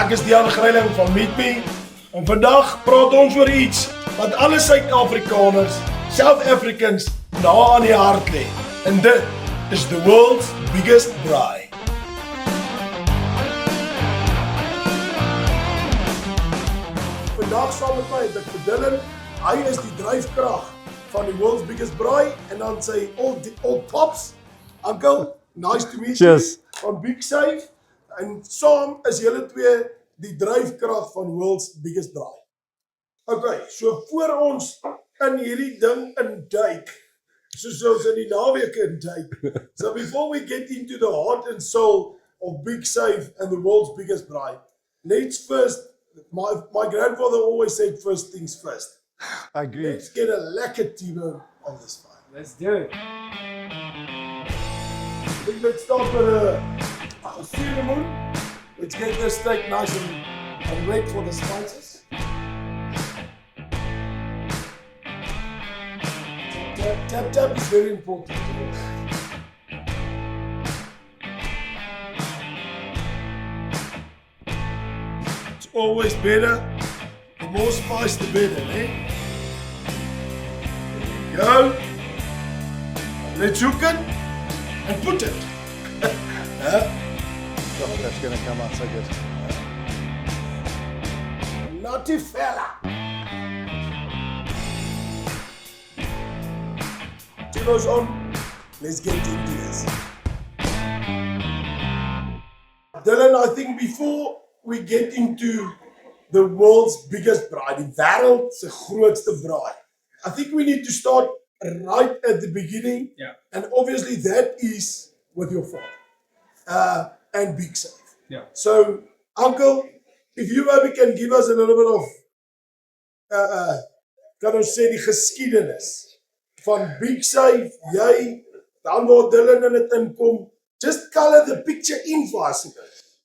Ek is Dean Greyling van Meet Me en vandag praat ons oor iets wat alle Suid-Afrikaners, South Africans na aan die hart lê. En dit is the world's biggest braai. Vandag saam met my het ek vir Dylan. Hy is die dryfkrag van die world's biggest braai en dan sy old pops. Uncle, nice to meet Cheers. you van Big Safe. En saam is julle twee die dryfkrag van world's biggest braai. Okay, so voor ons in hierdie ding induik, soos ons in die naweke induik. So before we get into the heart and soul of Big Safe and the world's biggest braai, let's first, my grandfather always said first things first. I agree. Let's get a lekker T-bone on this fire. Let's do it. I think let's start with a cinnamon. Let's get this steak nice and red for the spices. Tap is very important. It's always better. The more spice, the better, eh? There we go. Let's hook it and put it. Oh, that's going to come out so good. Naughty fella. Kilos on. Let's get into this. Dylan, I think before we get into the world's biggest braai, die wêreld se grootste braai, I think we need to start right at the beginning. Yeah. And obviously that is with your father. And Big Safe. Yeah. So, Uncle, if you maybe can give us a little bit of, kan ons sê die geskiedenis van Big Safe, jy, dan waar Dylan in het inkom, just color the picture in for us.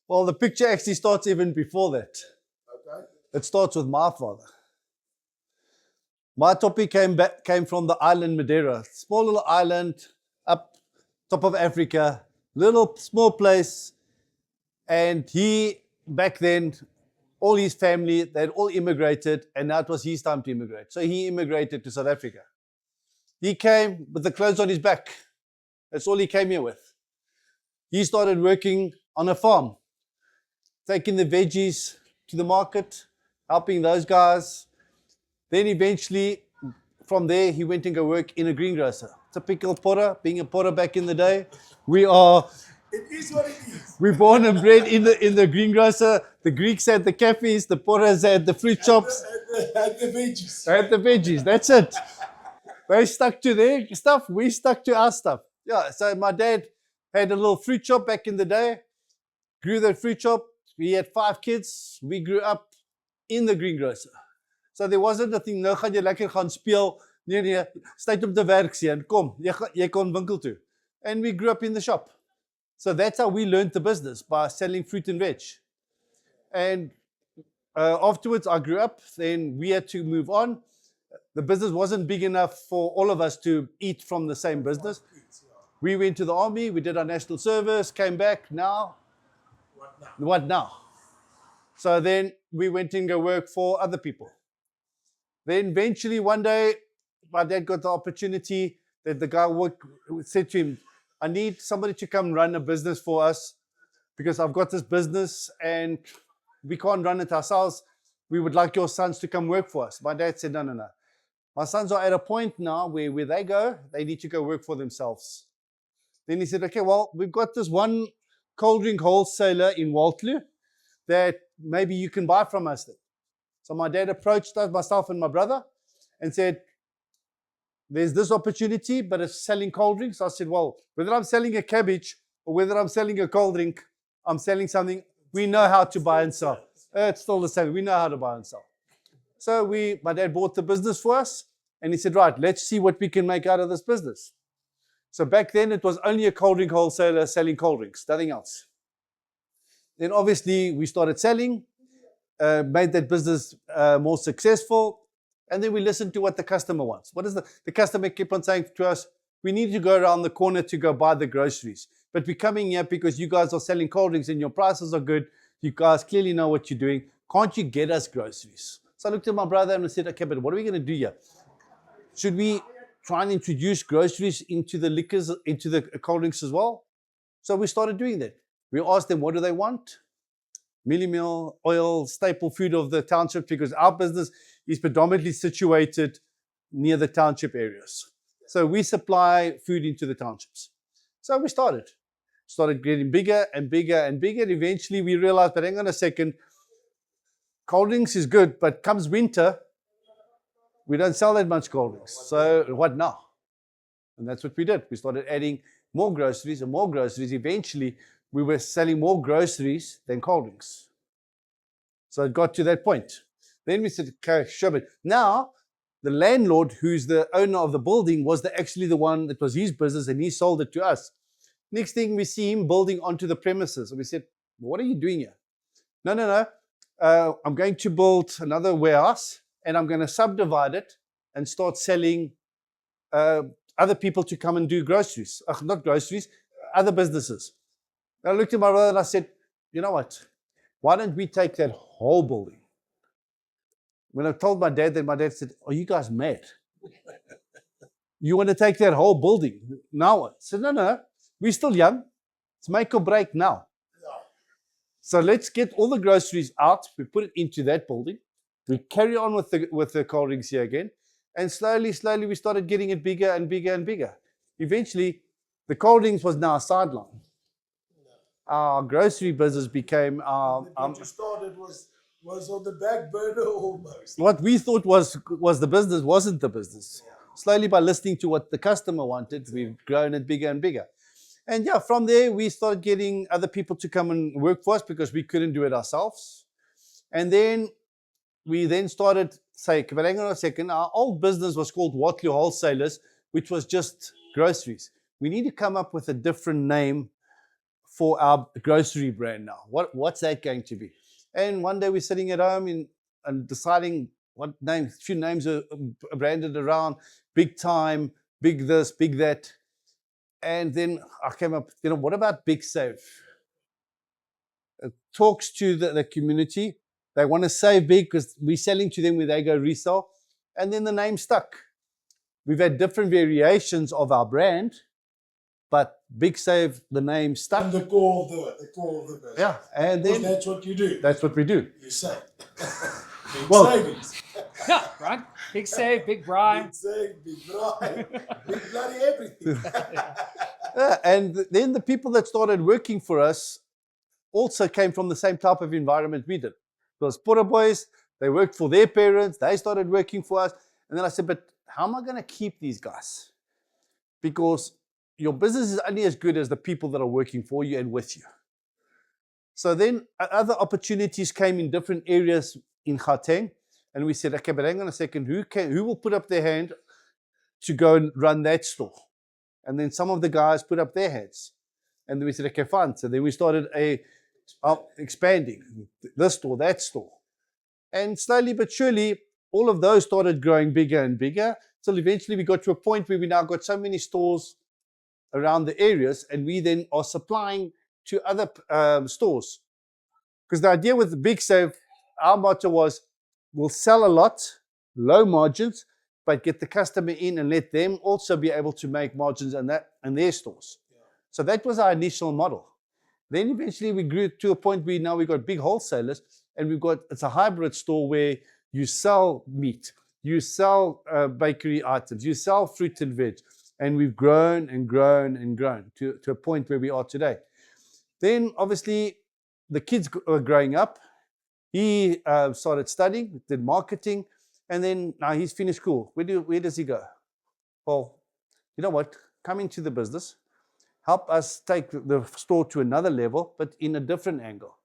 Well, the picture actually starts even before that. Okay. It starts with my father. My topic came from the island Madeira, small little island up top of Africa, little small place. And he, back then, all his family, they'd all immigrated, and now it was his time to immigrate. So he immigrated to South Africa. He came with the clothes on his back. That's all he came here with. He started working on a farm, taking the veggies to the market, helping those guys. Then eventually, from there, he went and go work in a greengrocer. Typical porter, being a porter back in the day. It is what it is. We're born and bred in the greengrocer. The Greeks had the cafes, the porters had the fruit shops. And the veggies. They had the veggies, that's it. They stuck to their stuff, we stuck to our stuff. Yeah, so my dad had a little fruit shop back in the day, grew that fruit shop. We had 5 kids. We grew up in the greengrocer. So there wasn't a thing, nou gaan jy lekker gaan speel. Nee, is tyd om te werk seun. Kom, jy kon winkel toe. And we grew up in the shop. So that's how we learned the business, by selling fruit and veg. And afterwards, I grew up. Then we had to move on. The business wasn't big enough for all of us to eat from the same business. We went to the army. We did our national service, came back. Now, what now? So then we went and go work for other people. Then eventually one day, my dad got the opportunity that the guy said to him, I need somebody to come run a business for us because I've got this business and we can't run it ourselves. We would like your sons to come work for us. My dad said, no. My sons are at a point now where they go, they need to go work for themselves. Then he said, okay, well, we've got this one cold drink wholesaler in Waltloo that maybe you can buy from us then. So my dad approached us, myself and my brother, and said, there's this opportunity, but it's selling cold drinks. I said, well, whether I'm selling a cabbage or whether I'm selling a cold drink, I'm selling something we know how to buy and sell. It's still the same. We know how to buy and sell. So my dad bought the business for us, and he said, right, let's see what we can make out of this business. So back then, it was only a cold drink wholesaler selling cold drinks, nothing else. Then obviously, we started selling, made that business more successful. And then we listen to what the customer wants. What is the customer kept on saying to us, we need to go around the corner to go buy the groceries. But we're coming here because you guys are selling cold drinks and your prices are good. You guys clearly know what you're doing. Can't you get us groceries? So I looked at my brother and I said, okay, but what are we going to do here? Should we try and introduce groceries into the liquors, into the cold drinks as well? So we started doing that. We asked them, what do they want? Mealie meal, oil, staple food of the township, because our business is predominantly situated near the township areas. So we supply food into the townships. So we started getting bigger and bigger and bigger. Eventually we realized, but hang on a second, cold drinks is good, but comes winter, we don't sell that much cold drinks. So what now? And that's what we did. We started adding more groceries and more groceries. Eventually, we were selling more groceries than cold drinks. So it got to that point. Then we said, okay, sure, but now the landlord, who's the owner of the building, was actually the one that was his business, and he sold it to us. Next thing, we see him building onto the premises. And we said, what are you doing here? No. I'm going to build another warehouse, and I'm going to subdivide it and start selling other people to come and do groceries. Not groceries, other businesses. And I looked at my brother and I said, you know what? Why don't we take that whole building? When I told my dad that, my dad said, are you guys mad? You want to take that whole building? Now what? I said, no. We're still young. Let's make or break now. So let's get all the groceries out. We put it into that building. We carry on with the cold drinks here again. And slowly, we started getting it bigger and bigger and bigger. Eventually, the cold drinks was now a sideline. Our grocery business became our... What you started was on the back burner almost. What we thought was the business wasn't the business. Yeah. Slowly, by listening to what the customer wanted, we've grown it bigger and bigger. And yeah, from there, we started getting other people to come and work for us because we couldn't do it ourselves. And then we started saying, but hang on a second, our old business was called Watley Wholesalers, which was just groceries. We need to come up with a different name for our grocery brand now. What's that going to be? And one day we're sitting at home and deciding what names, few names are branded around, Big Time, Big This, Big That. And then I came up, what about Big Save? It talks to the community. They want to save big because we're selling to them where they go resell. And then the name stuck. We've had different variations of our brand, but Big Save, the name stuck. And the core of the business. Yeah, and then that's what you do. That's what we do. You save. Big Well, savings. Yeah, right. Big save, big braai. Big save, big braai, big bloody everything. Yeah, and then the people that started working for us also came from the same type of environment we did. It was Porter boys. They worked for their parents. They started working for us. And then I said, but how am I going to keep these guys? Because your business is only as good as the people that are working for you and with you. So then other opportunities came in different areas in Gauteng. And we said, okay, but hang on a second, who will put up their hand to go and run that store? And then some of the guys put up their hands. And then we said, okay, fine. So then we started expanding this store, that store. And slowly but surely, all of those started growing bigger and bigger. Till eventually we got to a point where we now got so many stores around the areas, and we then are supplying to other stores. Because the idea with the Big Save, our motto was, we'll sell a lot, low margins, but get the customer in and let them also be able to make margins in their stores. Yeah. So that was our initial model. Then eventually we grew to a point where now we've got big wholesalers, and it's a hybrid store where you sell meat, you sell bakery items, you sell fruit and veg, and we've grown and grown and grown to a point where we are today. Then obviously the kids were growing up. He started studying, did marketing, and then now he's finished school. Where does he go? Well, you know what? Come into the business, help us take the store to another level, but in a different angle.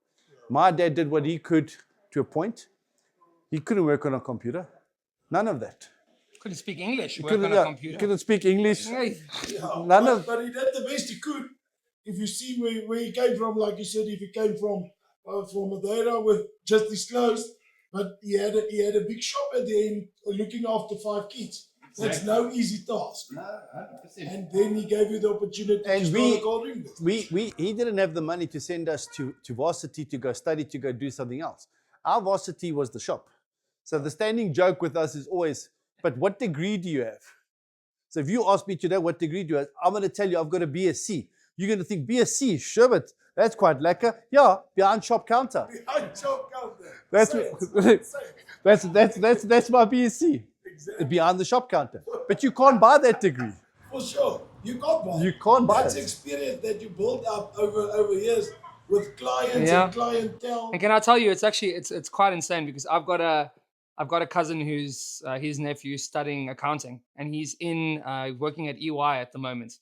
My dad did what he could to a point. He couldn't work on a computer. None of that. Couldn't speak English, work on a computer. He couldn't speak English. Hey. Yeah, None but he did the best he could. If you see where he came from, like you said, if he came from Madeira with just his clothes, but he had a big shop at the end looking after 5 kids. That's no easy task. No, 100%. And then he gave you the opportunity And to start a coloring business. he didn't have the money to send us to varsity to go study, to go do something else. Our varsity was the shop. So the standing joke with us is always, but what degree do you have? So if you ask me today, what degree do you have? I'm going to tell you, I've got a BSc. You're going to think, BSc, sure, but that's quite lekker. Yeah, behind shop counter. Behind shop counter. That's Say it. that's my BSc. Exactly. Behind the shop counter. But you can't buy that degree. For sure. You can't buy it. You can't buy That's it. experience that you built up over years with clients Yeah. and clientele. And can I tell you, it's actually it's quite insane because I've got a cousin who's his nephew studying accounting, and he's in working at EY at the moment,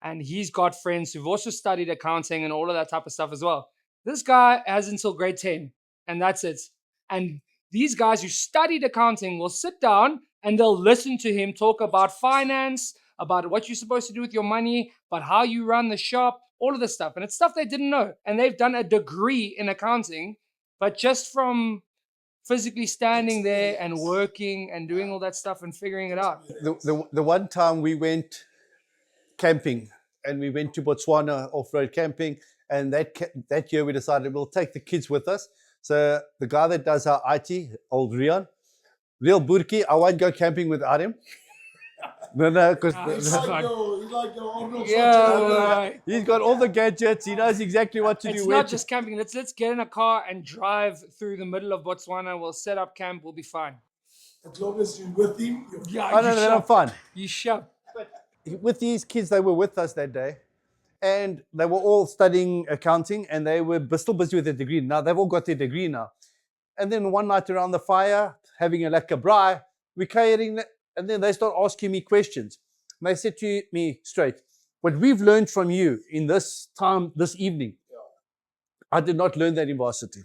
and he's got friends who've also studied accounting and all of that type of stuff as well. This guy has until grade 10, and that's it. And these guys who studied accounting will sit down and they'll listen to him talk about finance, about what you're supposed to do with your money, about how you run the shop, all of this stuff. And it's stuff they didn't know. And they've done a degree in accounting, but just from physically standing there and working and doing all that stuff and figuring it out. The one time we went camping, and we went to Botswana off-road camping, and that year we decided we'll take the kids with us. So the guy that does our IT, old Rian, real burki, I won't go camping without him. No, because He's like your Arnold Yeah, Schwarzenegger. right. he's got all the gadgets. He knows exactly what to It's do. not just camping. Let's get in a car and drive through the middle of Botswana. We'll set up camp. We'll be fine. As long as you're with him, you're Yeah, Oh, no, no, I'm fine. You shut. With these kids, they were with us that day, and they were all studying accounting, and they were still busy with their degree. Now they've all got their degree now. And then one night around the fire, having a lekker braai, we're carrying, and then they start asking me questions. And they said to me straight, what we've learned from you in this time, this evening, I did not learn that in varsity.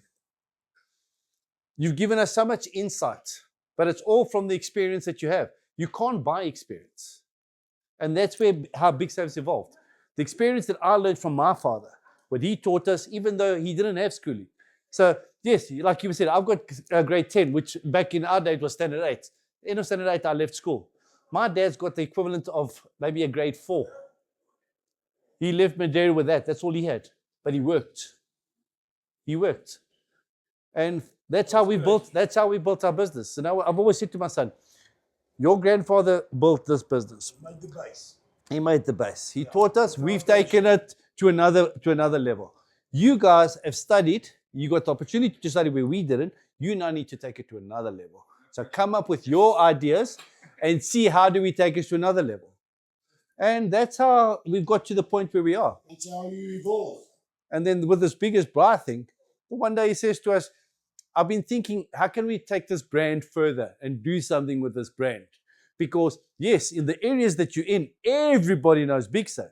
You've given us so much insight, but it's all from the experience that you have. You can't buy experience. And that's how Big Safe's evolved. The experience that I learned from my father, what he taught us, even though he didn't have schooling. So, yes, like you said, I've got grade 10, which back in our day was standard 8. End of standard 8, I left school. My dad's got the equivalent of maybe a grade 4. He left Madeira with that. That's all he had. But he worked. He worked. And that's how we built our business. So now I've always said to my son, your grandfather built this business. made the base. He made the base. He taught us. We've taken it to another level. You guys have studied. You got the opportunity to study where we didn't. You now need to take it to another level. So come up with your ideas and see how do we take it to another level. And that's how we've got to the point where we are. That's how you evolve. And then with this biggest Braai thing, one day he says to us, I've been thinking, how can we take this brand further and do something with this brand? Because, yes, in the areas that you're in, everybody knows Big Safe.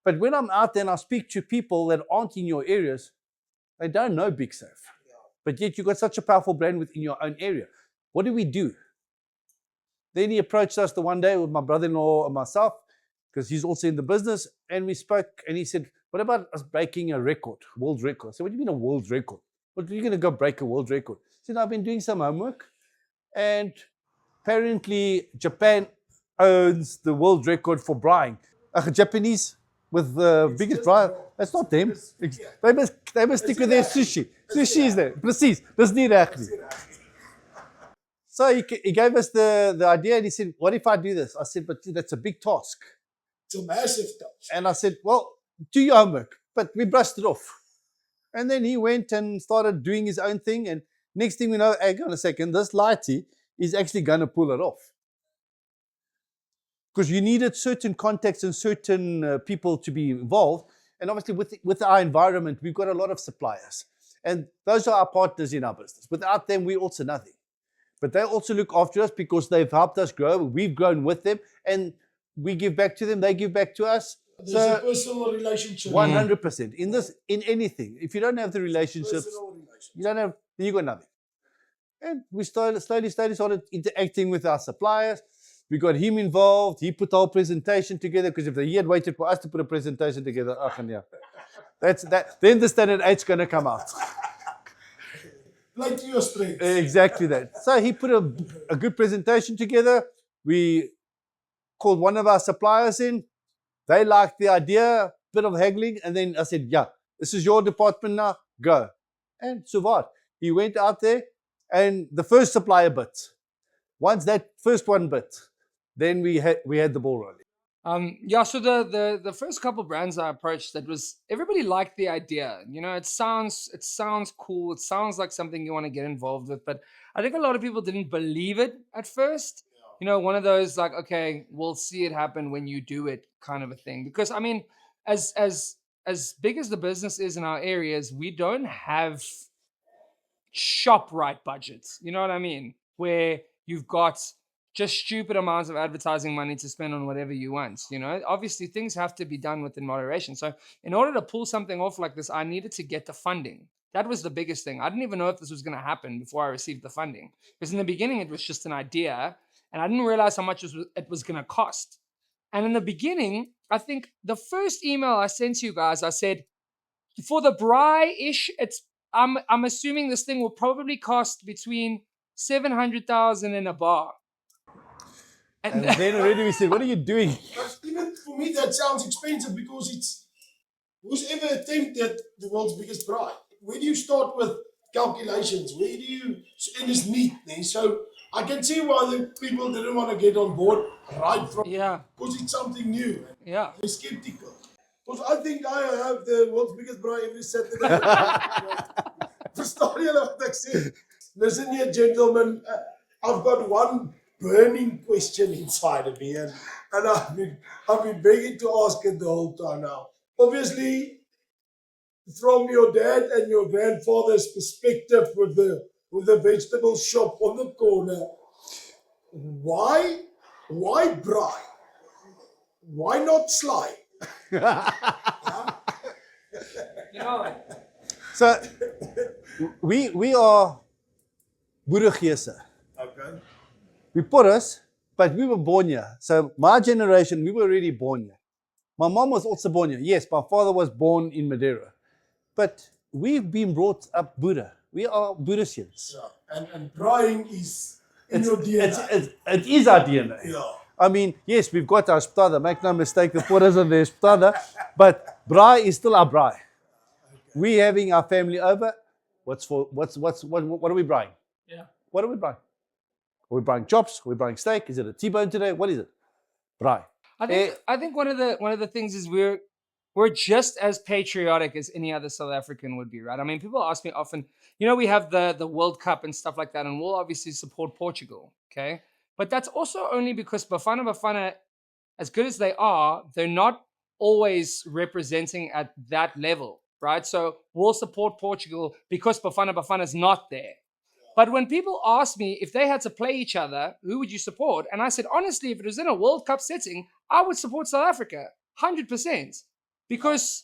But when I'm out there and I speak to people that aren't in your areas, they don't know Big Safe. But yet you've got such a powerful brand within your own area. What do we do? Then he approached us the one day with my brother-in-law and myself, because he's also in the business, and we spoke, and he said, what about us breaking a record, world record? I said, what do you mean a world record? What, are you going to go break a world record? He said, I've been doing some homework, and apparently Japan owns the world record for braaiing. Japanese with the biggest braai, that's not them. They must stick with their sushi. Sushi is there. Precies. Dis nie reg nie. So he gave us the idea, and he said, what if I do this? I said, but that's a big task. It's a massive task. And I said, well, do your homework. But we brushed it off. And then he went and started doing his own thing. And next thing we know, hang on a second, this lighty is actually going to pull it off. Because you needed certain contacts and certain people to be involved. And obviously with our environment, we've got a lot of suppliers. And those are our partners in our business. Without them, we're also nothing. But they also look after us because they've helped us grow. We've grown with them. And we give back to them. They give back to us. There's a personal relationship. 100%. In anything. If you don't have the relationships, Personal relationship. you don't have, you got nothing. And we slowly started interacting with our suppliers. We got him involved. He put the whole presentation together, because if he had waited for us to put a presentation together, that's that. Then the standard 8's going to come out. Play to your strengths. Exactly that. So he put a good presentation together. We called one of our suppliers in. They liked the idea, bit of haggling, and then I said, yeah, this is your department now, go. And so what? He went out there, and the first supplier bit. Once that first one bit, then we had the ball rolling. Yeah, so the first couple brands I approached, that was, everybody liked the idea. You know, it sounds cool. It sounds like something you want to get involved with, but I think a lot of people didn't believe it at first. You know, one of those like, okay, we'll see it happen when you do it kind of a thing. Because I mean, as big as the business is in our areas, we don't have ShopRite budgets. You know what I mean? Where you've got just stupid amounts of advertising money to spend on whatever you want. You know, obviously things have to be done within moderation. So in order to pull something off like this, I needed to get the funding. That was the biggest thing. I didn't even know if this was going to happen before I received the funding, because in the beginning it was just an idea, and I didn't realize how much it was going to cost. And in the beginning, I think the first email I sent you guys, I said, for the Braai-ish, I'm assuming this thing will probably cost between 700,000 and a bar. And then already we said, what are you doing? Even for me, that sounds expensive, because it's, who's ever attempted the world's biggest braai? Where do you start with calculations? Where do you, and it's neat there. So I can see why the people didn't want to get on board right from, because it's something new. Yeah. They're skeptical. Because I think I have the world's biggest braai every Saturday. Verstaan julle wat ek sê? Listen here, gentlemen, I've got one burning question inside of me, and I've been begging to ask it the whole time now. Obviously, from your dad and your grandfather's perspective with the vegetable shop on the corner, why braai? Why not Sly? You know, So we are boeregeese. Okay. We put us, but we were born here. So my generation, we were already born here. My mom was also born here. Yes, my father was born in Madeira. But we've been brought up Buddha. We are Buddhisians. Yeah. And braaiing is in your DNA. It is our DNA. Yeah. I mean, yes, we've got our spada. Make no mistake, the put us on their spada. But braai is still our braai. Okay. We having our family over. What are we braaiing? Yeah. What are we braaiing? Are we braaiing chops? Are we braaiing steak? Is it a T-bone today? What is it? Braai. I think one of the things is we're just as patriotic as any other South African would be, right? I mean, people ask me often, you know, we have the World Cup and stuff like that, and we'll obviously support Portugal, okay? But that's also only because Bafana, as good as they are, they're not always representing at that level, right? So we'll support Portugal because Bafana is not there. But when people ask me if they had to play each other, who would you support? And I said, honestly, if it was in a World Cup setting, I would support South Africa, 100%. Because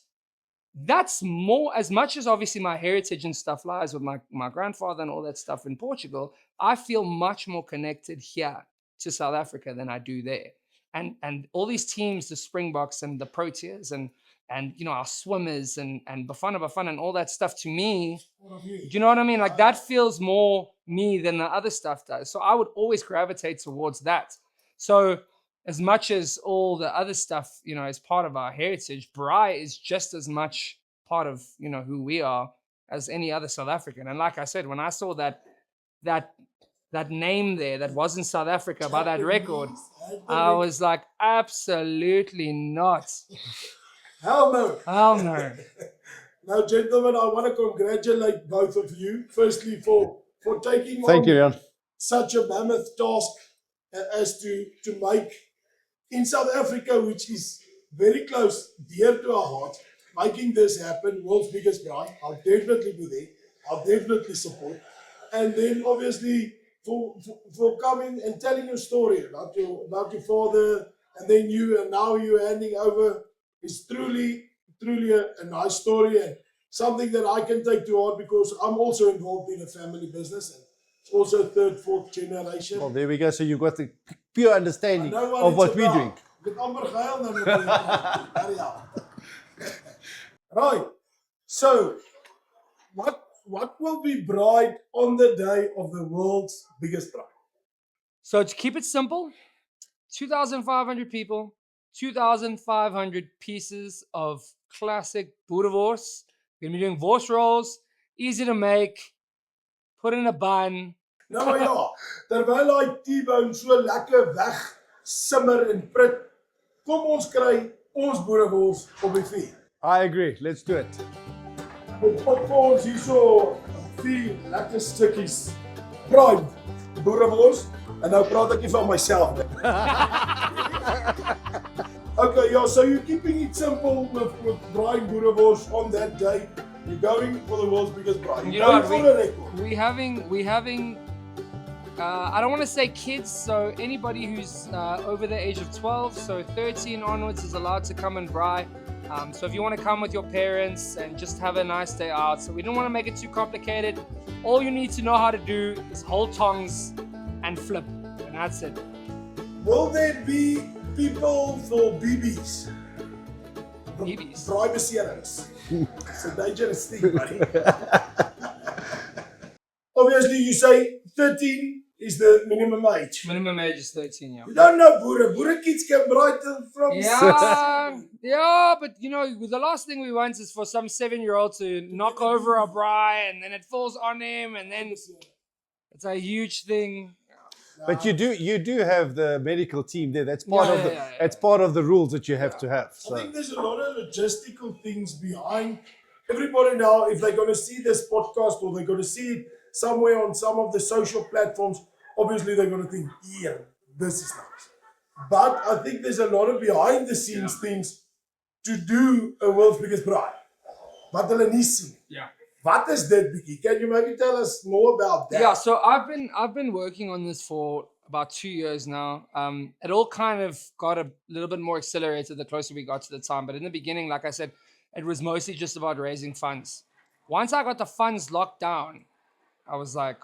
that's more, as much as obviously my heritage and stuff lies with my grandfather and all that stuff in Portugal, I feel much more connected here to South Africa than I do there. And all these teams, the Springboks and the Proteas and you know, our swimmers and Bafana and all that stuff, to me, do you know what I mean? Like, that feels more me than the other stuff does. So I would always gravitate towards that. So as much as all the other stuff, you know, is part of our heritage, Braai is just as much part of, you know, who we are as any other South African. And like I said, when I saw that name there that was in South Africa by that record, I was like, absolutely not. Hell no. Hell no. Now, gentlemen, I want to congratulate both of you, firstly, for taking Thank you, Jan. such a mammoth task as to make in South Africa, which is very close, dear to our heart, making this happen, world's biggest braai. I'll definitely be there. I'll definitely support. And then, obviously, for coming and telling your story about your father, and then you, and now you're handing over. It's truly a nice story, and something that I can take to heart, because I'm also involved in a family business, and it's also third, fourth generation. Well, there we go. So you've got the pure understanding of what we're doing. Right. So, what will be braai on the day of the world's biggest braai? So to keep it simple, 2,500 people, 2,500 pieces of classic boerewors. We're going to be doing wors rolls, easy to make, put in a bun. Nou maar ja, terwyl daai T-bone so lekker weg simmer en prit, kom ons kry ons boerewors op die vuur. I agree. Let's do it. Met op vir ons hierso 4 lekker stukkies braai boerewors en nou praat ek nie van myself nie. Okay, yeah, so you're keeping it simple with braai boerewors on that day. You're going for the world's biggest braai. You know Going what, for the record. we having I don't want to say kids, so anybody who's over the age of 12, so 13 onwards is allowed to come and braai. So if you want to come with your parents and just have a nice day out, so we don't want to make it too complicated. All you need to know how to do is hold tongs and flip, and that's it. Will there be people for BBs? BBs? Braai beserings. It's a dangerous thing, buddy. Obviously, you say 13 is the minimum age. Minimum age is 13, yeah. You don't know boere. Boere kids can braai till from Yeah, but you know, the last thing we want is for some 7-year-old to knock over a braai and then it falls on him and then it's a huge thing. But you do have the medical team there. That's part of the Yeah. that's part of the rules that you have to have. I So think there's a lot of logistical things behind. Everybody now, if they're going to see this podcast or they're going to see it somewhere on some of the social platforms, obviously they're going to think, yeah, this is nice. But I think there's a lot of behind the scenes things to do a world's biggest braai. Wat hulle nie sien. Yeah. What is that, Vicky? Can you maybe tell us more about that? Yeah, so I've been working on this for about 2 years now. It all kind of got a little bit more accelerated the closer we got to the time. But in the beginning, like I said, it was mostly just about raising funds. Once I got the funds locked down, I was like,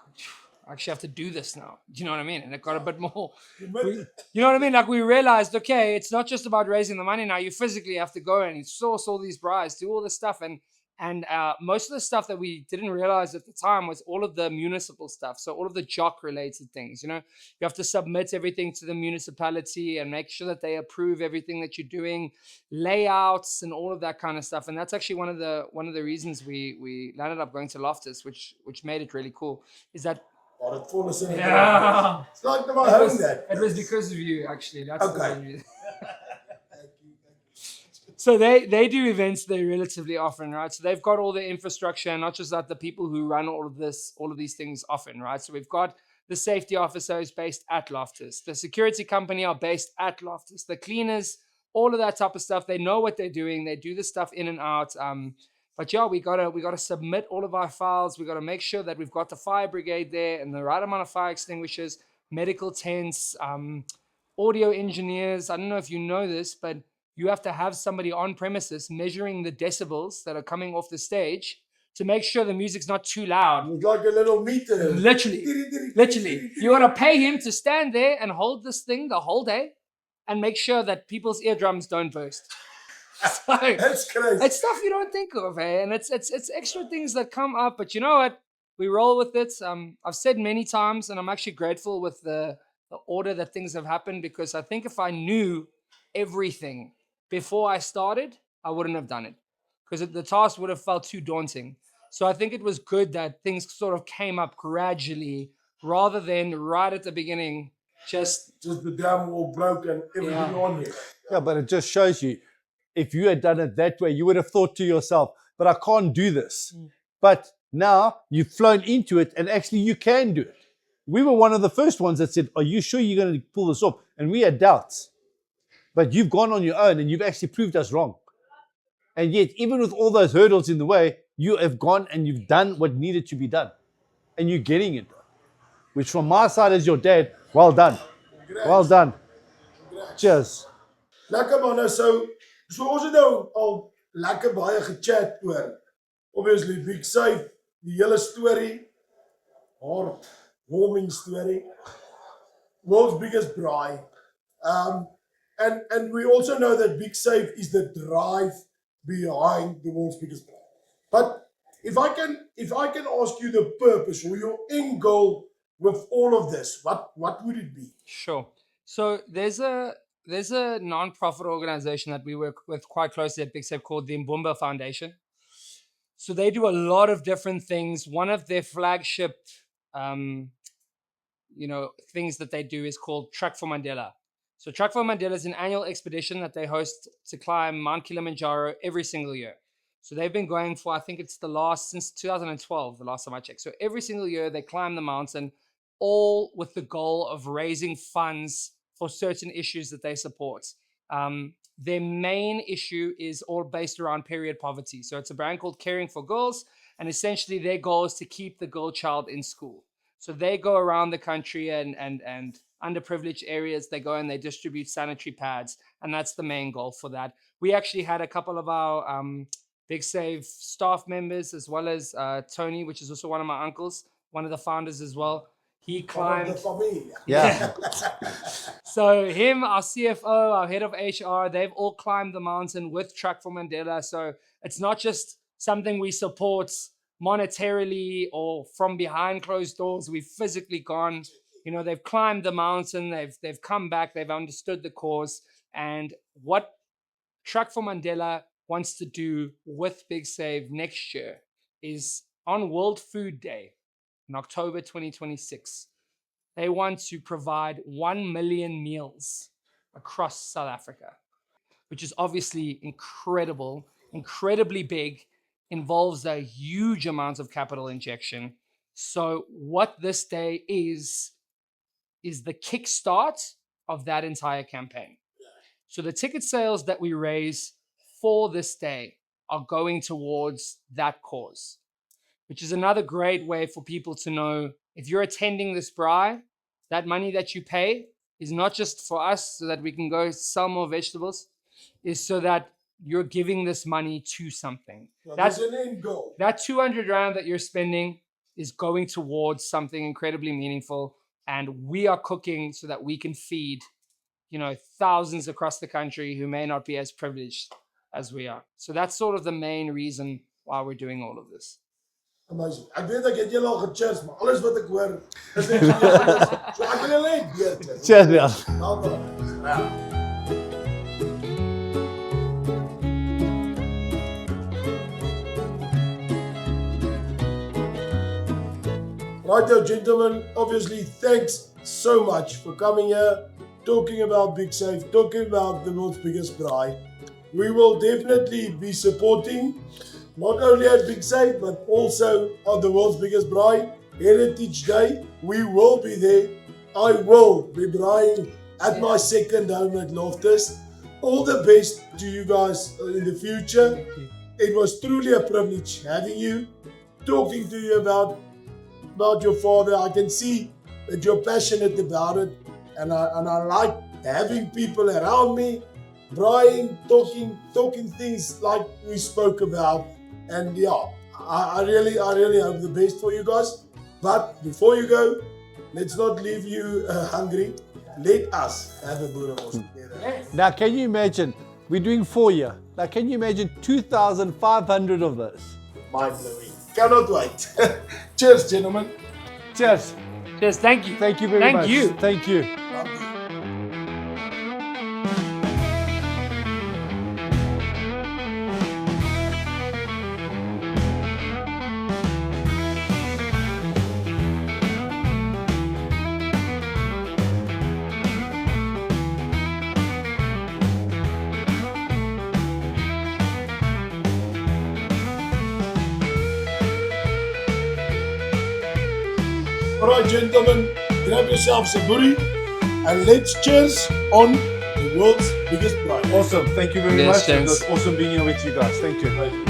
I actually have to do this now. Do you know what I mean? And it got a bit more. You know what I mean? Like we realized, okay, it's not just about raising the money now. You physically have to go and you source all these braais, do all this stuff, and most of the stuff that we didn't realize at the time was all of the municipal stuff. So all of the jock related things, you know, you have to submit everything to the municipality and make sure that they approve everything that you're doing, layouts and all of that kind of stuff. And that's actually one of the reasons we landed up going to Loftus, which made it really cool, is that It's like the it home was, that. it was because of you, actually. That's the Okay. main reason. So they do events there relatively often, right? So they've got all the infrastructure, not just that, the people who run all of these things often, right? So we've got the safety officers based at Loftus, the security company are based at Loftus, the cleaners, all of that type of stuff. They know what they're doing. They do the stuff in and out. But yeah, we gotta submit all of our files. We gotta make sure that we've got the fire brigade there and the right amount of fire extinguishers, medical tents, audio engineers. I don't know if you know this, but you have to have somebody on premises measuring the decibels that are coming off the stage to make sure the music's not too loud. It's like a little meter. Literally. You gotta pay him to stand there and hold this thing the whole day and make sure that people's eardrums don't burst. So, That's crazy. it's stuff you don't think of, eh? And it's extra things that come up, but you know what? We roll with it. I've said many times, and I'm actually grateful with the order that things have happened, because I think if I knew everything before I started, I wouldn't have done it, because the task would have felt too daunting. So I think it was good that things sort of came up gradually rather than right at the beginning. Just the dam all broke and everything on here. yeah, but it just shows you, if you had done it that way, you would have thought to yourself, but I can't do this. But now you've flown into it and actually you can do it. We were one of the first ones that said, are you sure you're going to pull this off? And we had doubts. But you've gone on your own and you've actually proved us wrong. And yet, even with all those hurdles in the way, you have gone and you've done what needed to be done. And you're getting it done. Which from my side as your dad, well done. Well done. Cheers. Lekker man, so ons het nou al lekker baie gechat oor. Obviously, Big Safe, die hele story, heartwarming story, world's biggest braai. And we also know that Big Safe is the drive behind the world's biggest braai. But if I can ask you the purpose or your end goal with all of this, what would it be? sure. So there's a non-profit organization that we work with quite closely at Big Safe called the Mbumba Foundation. So they do a lot of different things. One of their flagship, things that they do is called Trek for Mandela. So Trek for Mandela is an annual expedition that they host to climb Mount Kilimanjaro every single year. So they've been going for, I think it's since 2012, the last time I checked. So every single year they climb the mountain, all with the goal of raising funds for certain issues that they support. Their main issue is all based around period poverty. So it's a brand called Caring for Girls, and essentially their goal is to keep the girl child in school. So they go around the country and underprivileged areas, they go and they distribute sanitary pads, and that's the main goal for that. We actually had a couple of our Big Save staff members, as well as Tony, which is also one of my uncles, one of the founders as well. He climbed. Yeah. So him, our CFO, our head of HR, they've all climbed the mountain with Trek for Mandela. So it's not just something we support monetarily or from behind closed doors. We've physically gone, they've climbed the mountain, they've come back, they've understood the cause. And what Trek for Mandela wants to do with Big Save next year is on World Food Day in October 2026, they want to provide 1 million meals across South Africa, which is obviously incredible, incredibly big, involves a huge amount of capital injection. So what this day is the kickstart of that entire campaign. So the ticket sales that we raise for this day are going towards that cause, which is another great way for people to know if you're attending this braai, that money that you pay is not just for us so that we can go sell more vegetables, is so that you're giving this money to something. That's an end goal. That 200 rand that you're spending is going towards something incredibly meaningful, and we are cooking so that we can feed, thousands across the country who may not be as privileged as we are. So that's sort of the main reason why we're doing all of this. Amazing. Ek weet ek het julle al gechurch, maar alles wat ek hoor is net so ek wil julle net weet. Cheers, man. Right, gentlemen, obviously thanks so much for coming here, talking about Big Safe, talking about the world's biggest braai. We will definitely be supporting not only at Big Safe, but also at the world's biggest braai, Heritage Day. We will be there. I will be braaiing at my second home at Loftus. All the best to you guys in the future. It was truly a privilege having you, talking to you about your father. I can see that you're passionate about it, and I like having people around me, braaiing, talking things like we spoke about. And yeah, I really hope the best for you guys. But before you go, let's not leave you hungry. Let us have a boerewors together. Yes. Now, can you imagine? We're doing 4 years. Now, can you imagine 2,500 of those? Mind blowing. Cannot wait. Cheers, gentlemen. Cheers. Cheers. Thank you. Thank you very much. Thank you. Alright, gentlemen, grab yourselves a boerie and let's cheers on the world's biggest braai. Awesome. Thank you very Yes, much. It was gents. awesome being here with you guys. Thank you.